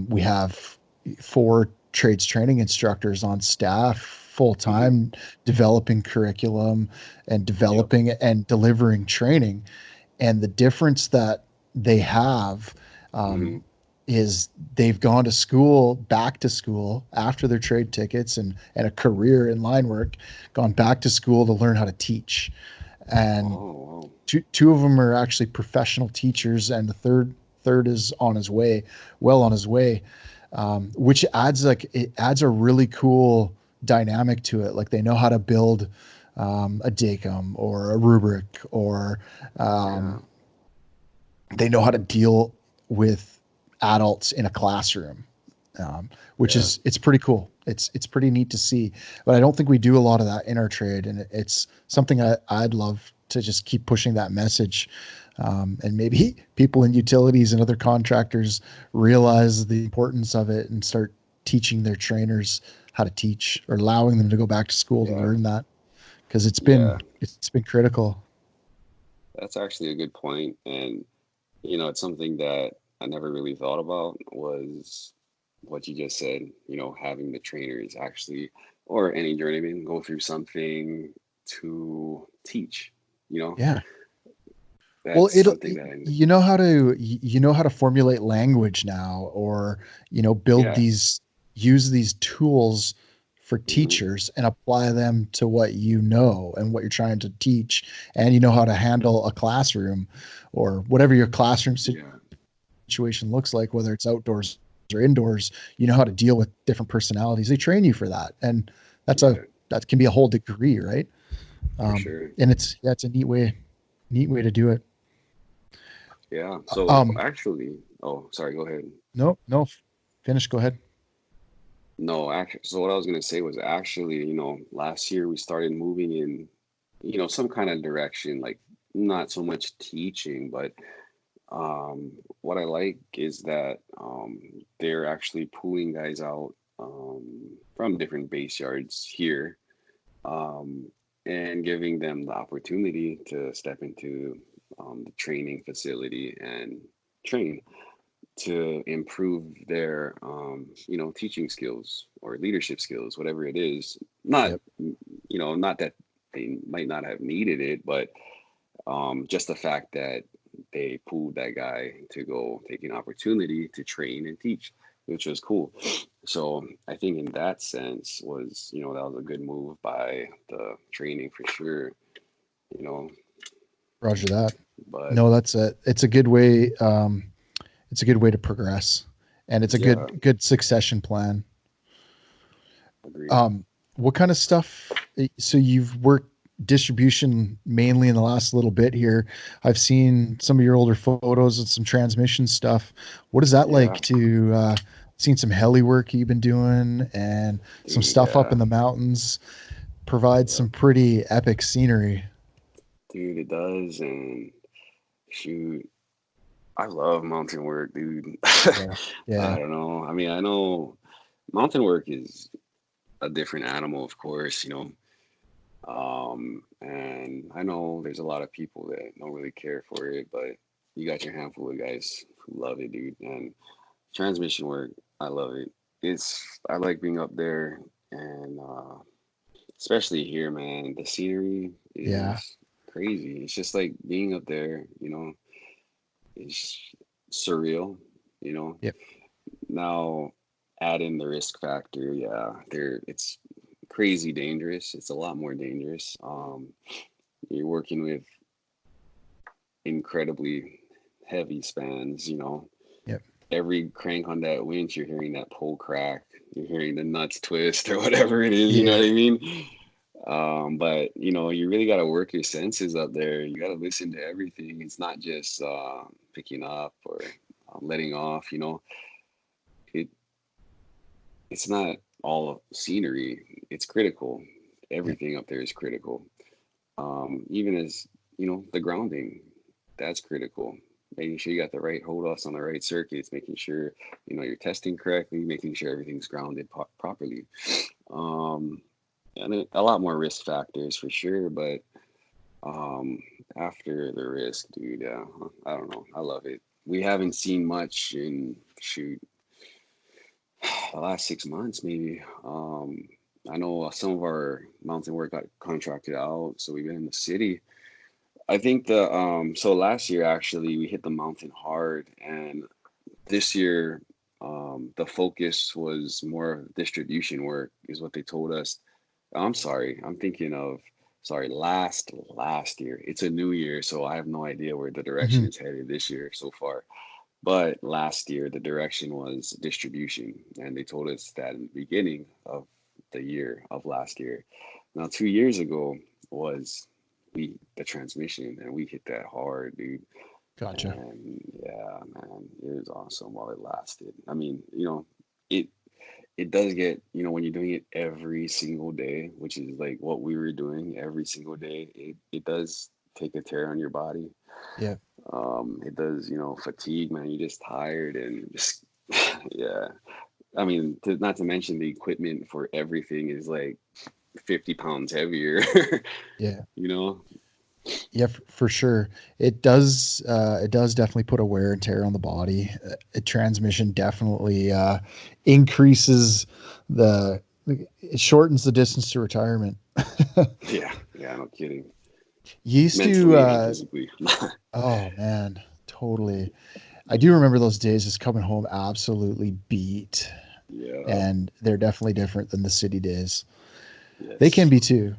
We have 4 trades training instructors on staff full
Hmm.
time, developing curriculum and
Yep.
developing and delivering training. And the difference that they have
Hmm.
um, is they've gone to school, back to school after their trade tickets and a career in line work, gone back to school to learn how to teach. And
Oh, wow.
two of them are actually professional teachers, and the third is on his way, well on his way, which adds a really cool dynamic to it. Like they know how to build a DACOM or a rubric, or
Yeah,
um, they know how to deal with adults in a classroom, which
yeah,
is it's pretty cool. It's pretty neat to see, but I don't think we do a lot of that in our trade, and it's something I'd love to just keep pushing that message. And maybe people in utilities and other contractors realize the importance of it and start teaching their trainers how to teach, or allowing them to go back to school to
yeah,
learn that, because
yeah.
it's been critical.
That's actually a good point. And it's something that I never really thought about was what you just said, having the trainers actually, or any journeyman, go through something to teach, you know,
Yeah. Well,
that's
it
something that
you know how to formulate language now, or build
yeah.
these use these tools for
Hmm.
teachers and apply them to what you know and what you're trying to teach, and you know how to handle a classroom or whatever your classroom
Yeah.
situation looks like, whether it's outdoors or indoors. You know how to deal with different personalities. They train you for that, and
Yeah,
that can be a whole degree, right?
for sure.
And it's a neat way to do it.
Yeah. So
Um,
actually, oh, sorry, go ahead.
no, finish. Go ahead.
No, actually, so what I was gonna say was actually, last year we started moving in, some kind of direction, like not so much teaching, but what I like is that they're actually pulling guys out from different base yards here, um, and giving them the opportunity to step into the training facility and train to improve their teaching skills or leadership skills, whatever it is. Not
Yep.
not that they might not have needed it, but just the fact that they pulled that guy to go take an opportunity to train and teach, which was cool. So I think in that sense was, that was a good move by the training for sure, you know,
Roger that.
but
No, it's a good way. It's a good way to progress, and it's a
yeah,
good succession plan.
agreed.
Um, what kind of stuff? So you've worked distribution mainly in the last little bit here. I've seen some of your older photos and some transmission stuff. What is that
Yeah,
like to seen some heli work you've been doing and some
dude,
stuff up
yeah,
in the mountains provides
yeah,
some pretty epic scenery.
dude, it does. And shoot, I love mountain work, dude.
Yeah.
I
Yeah.
don't know. I mean, I know mountain work is a different animal, of course, and I know there's a lot of people that don't really care for it, but you got your handful of guys who love it, dude. And transmission work, I love it. I like being up there, and especially here, man. The scenery
Yeah.
is crazy. It's just like being up there, it's surreal, you know.
Yep.
Now add in the risk factor, yeah, it's crazy dangerous. It's a lot more dangerous. You're working with incredibly heavy spans,
Yep.
every crank on that winch, you're hearing that pole crack, you're hearing the nuts twist or whatever it is, you know
Yeah.
what I mean? But you really got to work your senses up there. You got to listen to everything. It's not just picking up or letting off. It it's not all scenery. It's critical.
Yep.
Everything up there is critical. Even as the grounding, that's critical. Making sure you got the right hold offs on the right circuits, making sure you're testing correctly, making sure everything's grounded properly. Um, and a lot more risk factors for sure, but um, after the risk, dude, yeah, I don't know. I love it. We haven't seen much in shoot the last 6 months, maybe. I know some of our mountain work got contracted out, so we've been in the city. I think so last year actually we hit the mountain hard, and this year the focus was more distribution work, is what they told us. I'm sorry, I'm thinking of sorry, last year. It's a new year, so I have no idea where the direction
Hmm.
is headed this year so far. But last year the direction was distribution, and they told us that in the beginning of the year of last year. Now 2 years ago was the transmission, and we hit that hard, dude.
Gotcha.
And yeah, man, it was awesome while it lasted. I mean, it it does get, when you're doing it every single day, which is like what we were doing every single day, it does take a tear on your body.
Yeah.
It does, fatigue, man. You're just tired and just yeah. I mean, not to mention the equipment for everything is like 50 pounds heavier,
Yeah.
you know?
Yeah, for sure. It does definitely put a wear and tear on the body. A transmission definitely increases the, it shortens the distance to retirement.
Yeah, yeah, no kidding.
Used to,
Mentally and physically.
oh man, totally. I do remember those days just coming home absolutely beat,
Yeah,
and they're definitely different than the city days. They can
yes.
be too.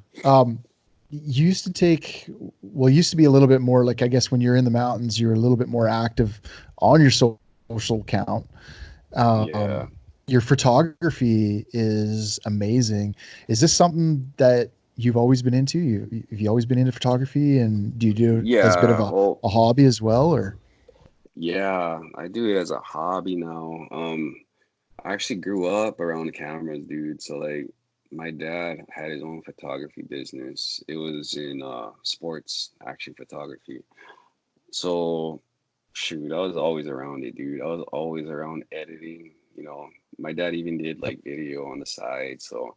Used to take, well, used to be a little bit more like, I guess when you're in the mountains, you're a little bit more active on your social count. Um,
Yeah.
your photography is amazing. Is this something that you've always been into? Have you always been into photography, and do you do it as a bit of
Yeah, well,
a hobby as well, or?
yeah, I do it as a hobby now. I actually grew up around cameras, dude. So like my dad had his own photography business. It was in sports action photography. So shoot, I was always around it, dude. I was always around editing, you know. My dad even did
Yep.
like video on the side, so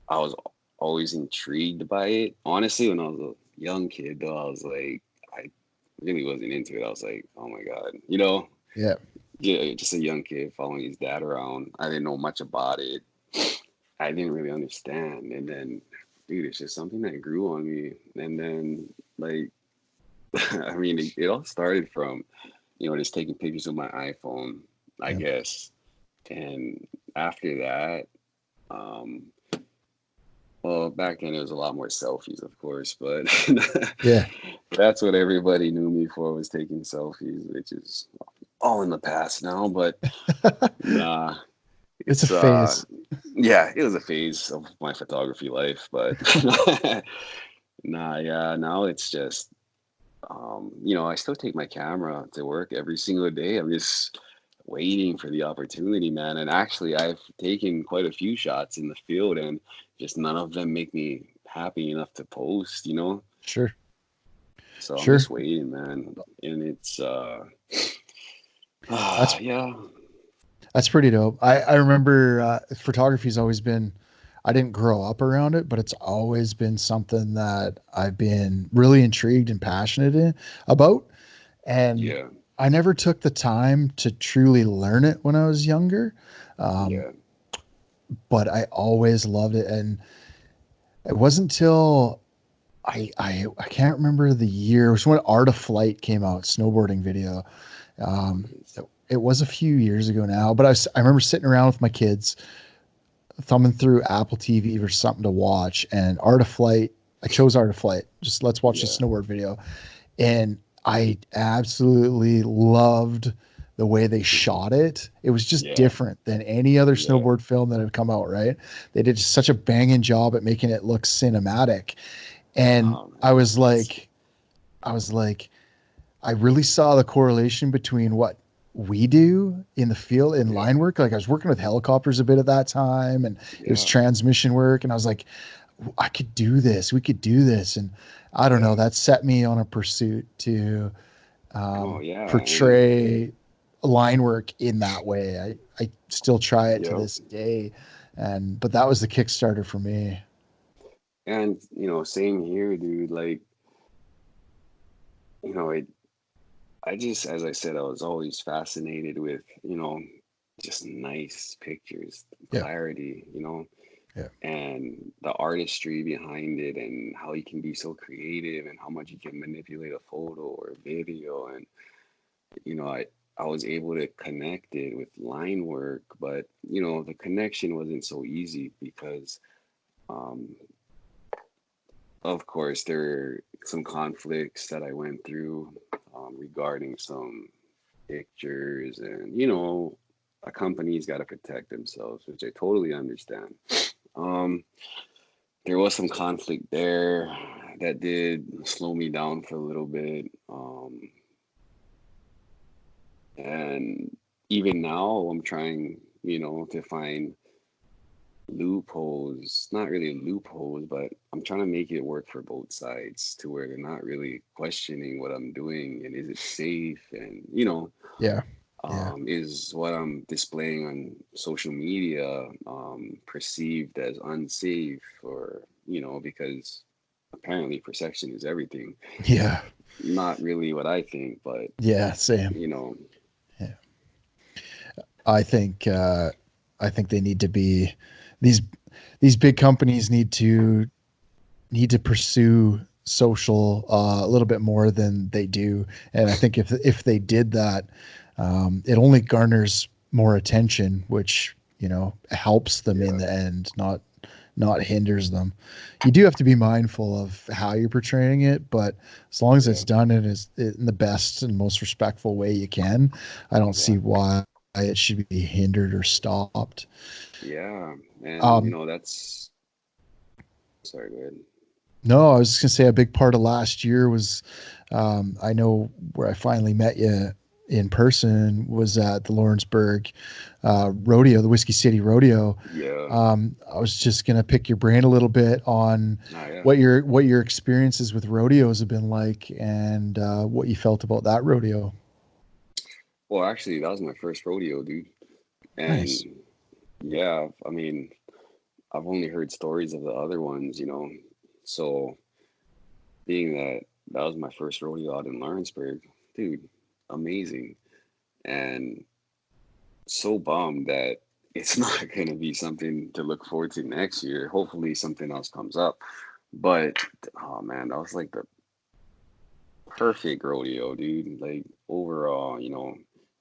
I was always intrigued by it. Honestly, when I was a young kid, though, I was like, I really wasn't into it. I was like, oh my God, you know,
Yeah.
yeah, just a young kid following his dad around. I didn't know much about it. I didn't really understand. And then, dude, it's just something that grew on me. And then, like, I mean, it all started from, you know, just taking pictures with my iPhone, I
Yeah.
guess. And after that, um, well, back then it was a lot more selfies, of course, but
Yeah.
that's what everybody knew me for was taking selfies, which is all in the past now. But nah,
It's a
it's
phase.
yeah, it was a phase of my photography life, but nah, yeah, now it's just you know, I still take my camera to work every single day. I'm just waiting for the opportunity, man. And actually, I've taken quite a few shots in the field, and just none of them make me happy enough to post, you know?
Sure.
So I'm
Sure.
just waiting, man. And it's
That's
yeah,
That's pretty dope. I remember photography's always been, I didn't grow up around it, but it's always been something that I've been really intrigued and about. And
yeah,
I never took the time to truly learn it when I was younger. Um,
yeah,
but I always loved it. And it wasn't until I can't remember the year. It was when Art of Flight came out, snowboarding video.
oh,
Um,
nice.
it was a few years ago now, but I remember sitting around with my kids thumbing through Apple TV for something to watch, and Art of Flight. I chose Art of Flight. Just let's watch the
Yeah,
snowboard video, and I absolutely loved the way they shot it. It was just
yeah,
different than any other
yeah.
snowboard film that had come out. Right? They did just such a banging job at making it look cinematic, and
Oh man, it's
I was like, I really saw the correlation between what we do in the field in
yeah,
line work. Like I was working with helicopters a bit at that time, and it was
yeah,
transmission work. And I was like, I could do this. We could do this. And I don't know,
yeah.
that set me on a pursuit to
Oh yeah, and
portray line work in that way. I still try it to
yeah,
this day. But that was the Kickstarter for me.
and you know, same here, dude. Like, you know, I just, as I said, I was always fascinated with, you know, just nice pictures,
Yeah.
clarity, you know,
Yeah.
and the artistry behind it and how you can be so creative and how much you can manipulate a photo or video. And, you know, I was able to connect it with line work, but, you know, the connection wasn't so easy because, um, of course, there were some conflicts that I went through regarding some pictures, and you know, a company's got to protect themselves, which I totally understand. Um, there was some conflict there that did slow me down for a little bit, and even now I'm trying, you know, to find loopholes, not really loopholes, but I'm trying to make it work for both sides to where they're not really questioning what I'm doing and is it safe, and you know,
Yeah. Yeah.
is what I'm displaying on social media perceived as unsafe, or you know, because apparently perception is everything.
Yeah.
Not really what I think, but
Yeah. Same.
you know,
Yeah. I think I think they need to be these these big companies need to pursue social a little bit more than they do. And I think if they did that, it only garners more attention, which helps them in
yeah,
the end, not hinders them. You do have to be mindful of how you're portraying it, but as long as
yeah,
it's done in the best and most respectful way you can, I don't see
exactly.
why it should be hindered or stopped.
Yeah, and
Um,
that's sorry, go ahead.
no, I was just gonna say a big part of last year was, I know where I finally met you in person was at the Lawrenceburg rodeo, the Whiskey City Rodeo.
Yeah,
I was just gonna pick your brain a little bit on
yeah.
what your experiences with rodeos have been like, and what you felt about that rodeo.
Well, actually, that was my first rodeo, dude.
Nice.
And yeah, I mean, I've only heard stories of the other ones. So being that that was my first rodeo out in Lawrenceburg, dude, amazing. And so bummed that it's not going to be something to look forward to next year. Hopefully, something else comes up. But oh man, that was like the perfect rodeo, dude. Like overall.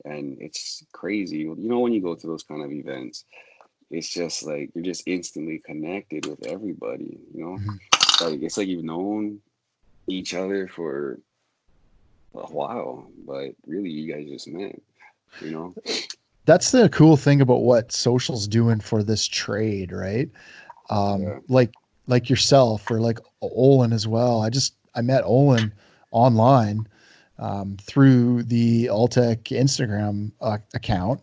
And it's crazy. When you go to those kind of events, it's just like you're just instantly connected with everybody.
Mhm.
It's like you've known each other for a while, but really you guys just met.
That's the cool thing about what social's doing for this trade, right?
Yeah.
Like yourself or like Olin as well. I met Olin online through the Alltech Instagram account,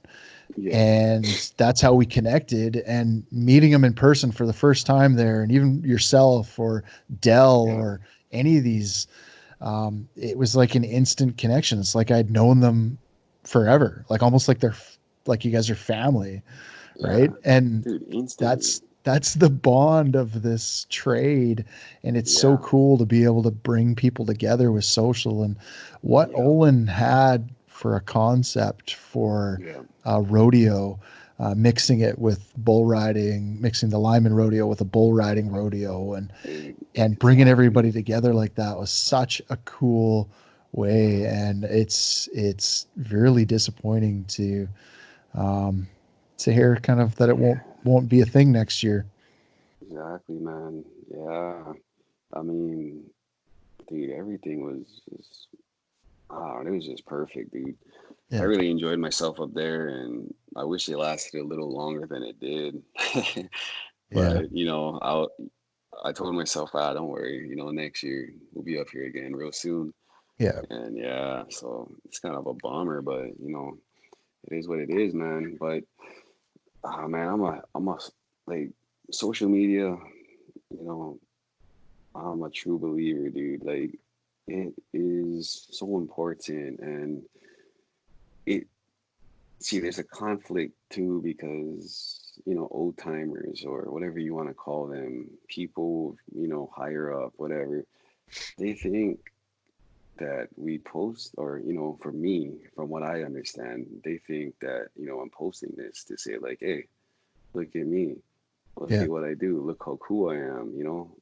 Yeah.
and that's how we connected. And meeting him in person for the first time there, and even yourself or Dell
Yeah.
or any of these, it was like an instant connection. It's like I'd known them forever, like almost like like you guys are family,
Yeah.
right? And
Dude, instantly.
that's the bond of this trade, and it's so
Yeah.
cool to be able to bring people together with social. And what
Yeah.
Olin had for a concept for
Yeah.
rodeo, mixing it with bull riding, mixing the Lyman rodeo with a bull riding rodeo,
Dude,
and bringing
exactly.
everybody together like that was such a cool way. And it's really disappointing um, to hear kind of that it won't be a thing next year.
Exactly, man. Yeah. I mean, dude, everything was just, it was just perfect, dude. I
Yeah,
really enjoyed myself up there, and I wish it lasted a little longer than it did.
yeah,
But, I told myself, don't worry, next year we'll be up here again real soon.
yeah,
And yeah, so it's kind of a bummer, but, it is what it is, man. But, man, I'm a, like, social media, you know, I'm a true believer, dude. Like, it is so important, and it see, there's a conflict too because old timers or whatever you want to call them, people higher up, whatever, they think that we post, or for me, from what I understand, they think that I'm posting this to say like, hey, look at me, look
yeah,
at what I do, look how cool I am.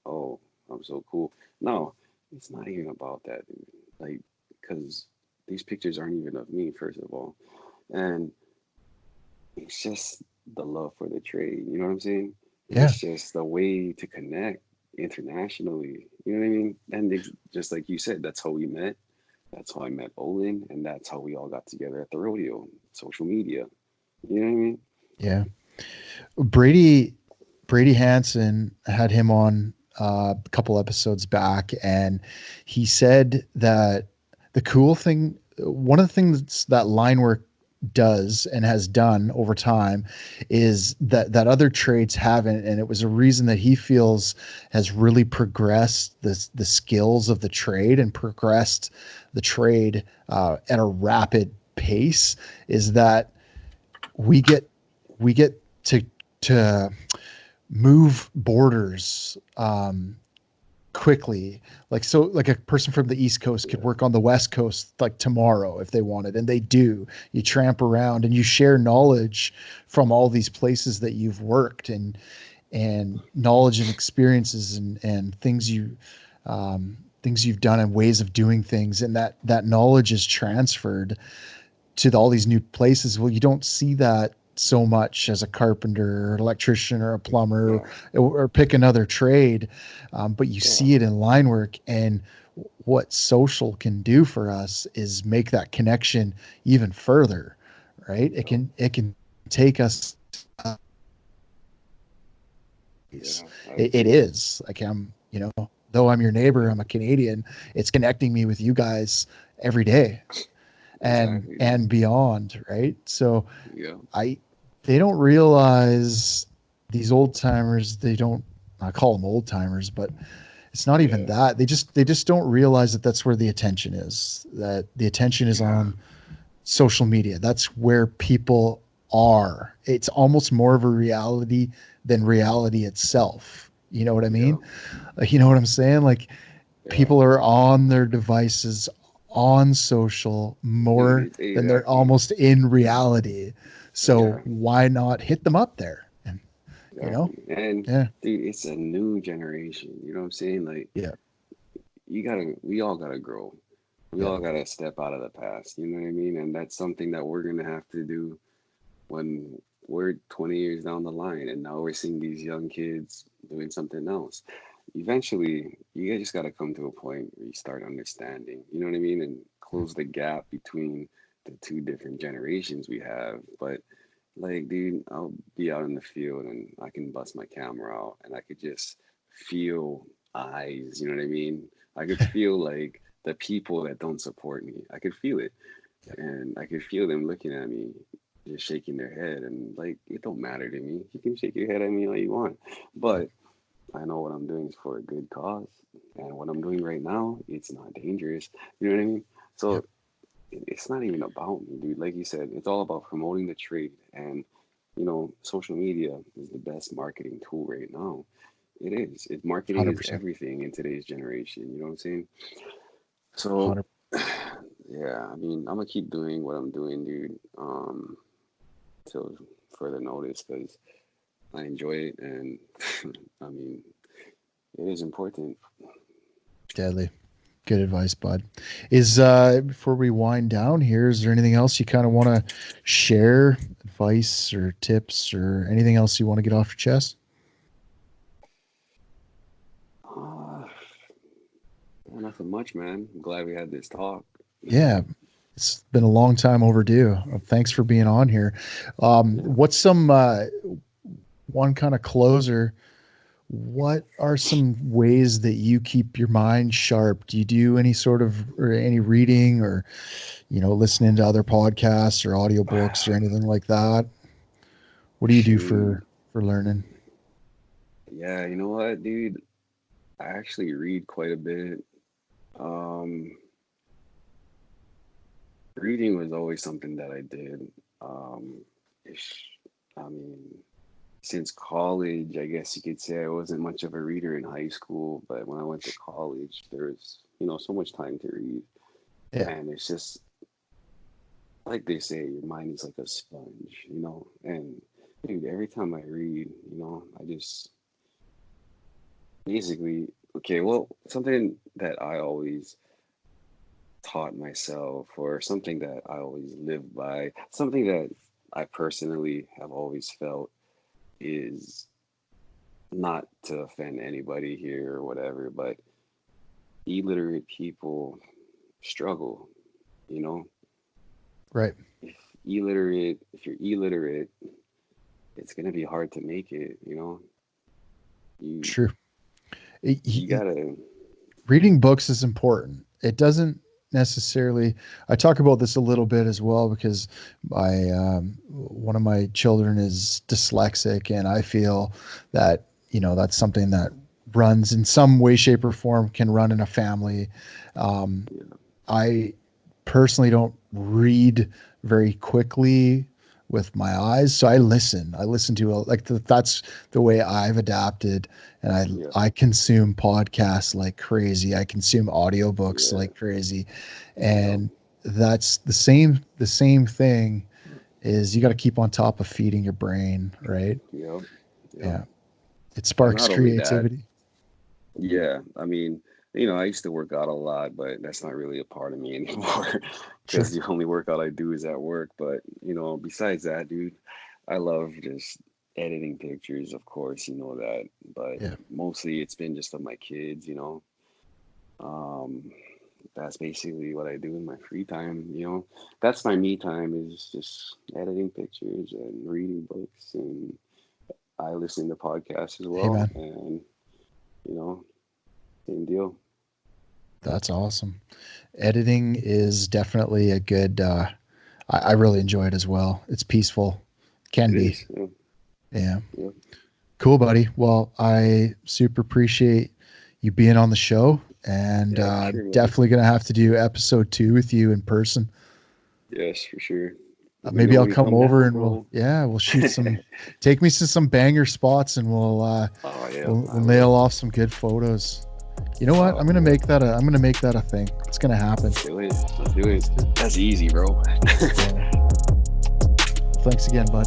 Oh, I'm so cool. No, it's not even about that, dude. Like, because these pictures aren't even of me, first of all, and it's just the love for the trade. You know what I'm saying?
yeah,
It's just a way to connect internationally. You know what I mean? And just like you said, that's how we met. That's how I met Olin, and that's how we all got together at the rodeo. Social media. You know what I mean?
yeah. Brady Brady Hansen had him on a couple episodes back, and he said that one of the things that line work does and has done over time is that other trades haven't, and it was a reason that he feels has really progressed the skills of the trade and progressed the trade at a rapid pace, is that we get we get to move borders quickly. Like, so like a person from the East Coast could
Yeah.
work on the West Coast like tomorrow if they wanted, and they do. You tramp around and you share knowledge from all these places that you've worked, and knowledge and experiences, and things you've done and ways of doing things, and that knowledge is transferred to all these new places. Well, you don't see that so much as a carpenter or an electrician or a plumber,
Yeah.
or pick another trade, but you
Yeah.
see it in line work. And what social can do for us is make that connection even further, right?
you know,
It can take us.
yeah, I
It
agree.
is like though I'm your neighbor,
Yeah,
I'm a Canadian. It's connecting me with you guys every day
exactly, dude.
and beyond, right? So
Yeah,
I they don't realize these old timers. They don't. I call them old timers, but it's not even
yeah,
that. They just don't realize that that's where the attention is. That the attention is
yeah,
on social media. That's where people are. It's almost more of a reality than reality itself. You know what I
yeah,
mean? You know what I'm saying? Like
yeah,
people are on their devices on social
dude.
more
It's
than they're
exactly.
almost in reality. So
Yeah,
why not hit them up there? And you know,
exactly. And
yeah,
dude, it's a new generation. You know what I'm saying? Like,
yeah,
we all gotta grow. We
yeah,
all gotta step out of the past. You know what I mean? And that's something that we're gonna have to do when we're 20 years down the line, and now we're seeing these young kids doing something else. Eventually, you just gotta come to a point where you start understanding. You know what I mean? And close the gap between the two different generations we have. But like, dude, I'll be out in the field and I can bust my camera out and I could just feel eyes, you know what I mean? I could feel like the people that don't support me. I could feel it.
yeah,
And I could feel them looking at me, just shaking their head. And like, it don't matter to me. You can shake your head at me all you want. But I know what I'm doing is for a good cause. And what I'm doing right now, it's not dangerous. You know what I mean?
yeah,
So it's not even about me, dude. Like you said, it's all about promoting the trade. And, social media is the best marketing tool right now. It is. Marketing is
100%,
everything in today's generation. You know what I'm saying? So,
100.
yeah, I mean, I'm gonna keep doing what I'm doing, dude, till further notice, because I enjoy it, and I mean, it is important.
Deadly. Good advice, bud. Is before we wind down here, is there anything else you kind of want to share, advice or tips or anything else you want to get off your chest?
Uh, Nothing much, man. I'm glad we had this talk.
Yeah, it's been a long time overdue. Thanks for being on here.
Yeah.
What's some one kind of closer? What are some ways that you keep your mind sharp? Do you do any sort of or any reading or listening to other podcasts or audiobooks or anything like that? What do you do
Shoot.
for learning?
Yeah, you know what, dude? I actually read quite a bit. Um, Reading was always something that I did. Ish, I mean, since college, I guess you could say I wasn't much of a reader in high school, but when I went to college, there was, so much time to read.
Yeah,
And it's just like they say, your mind is like a sponge. And dude, every time I read, I just basically, okay, well, something that I always taught myself, or something that I always live by, something that I personally have always felt is not to offend anybody here or whatever, but illiterate people struggle, you know?
right.
If if you're illiterate, it's gonna be hard to make it. You
True. Y-
you
y-
gotta
Reading books is important. It doesn't necessarily. I talk about this a little bit as well because my one of my children is dyslexic, and I feel that that's something that runs in some way, shape, or form can run in a family. Um,
yeah,
I personally don't read very quickly with my eyes, so I listen. I listen to that's the way I've adapted, and
yeah,
I consume podcasts like crazy. I consume audiobooks
yeah,
like crazy,
yeah,
and that's the same thing. Is you got to keep on top of feeding your brain, right?
yeah, yeah.
Yeah, it
And
sparks
not only that,
creativity.
yeah, I mean, I used to work out a lot, but that's not really a part of me anymore because
Sure.
the only workout I do is at work. But, besides that, dude, I love just editing pictures, of course, you know that. But
Yeah.
mostly it's been just of my kids. Um, that's basically what I do in my free time. That's my me time, is just editing pictures and reading books, and I listen to podcasts as
Hey,
well.
man.
And same deal.
That's awesome. Editing is definitely a good, I really enjoy it as well. It's peaceful. Can
It
be.
is. Yeah.
Yeah.
Yeah.
Cool, buddy. Well, I super appreciate you being on the show, and
Yeah, for sure, man.
definitely going to have to do episode 2 with you in person.
Yes, for sure. Let me
Maybe
know
I'll
when you
come
come
over
down,
and
bro.
we'll shoot take me to some banger spots, and
Oh yeah,
we'll
I
nail
will.
off some good photos. You know what?
Oh,
I'm gonna make that a thing. It's gonna happen.
let's do it. Let's do it. That's easy, bro.
Yeah. Thanks again, bud.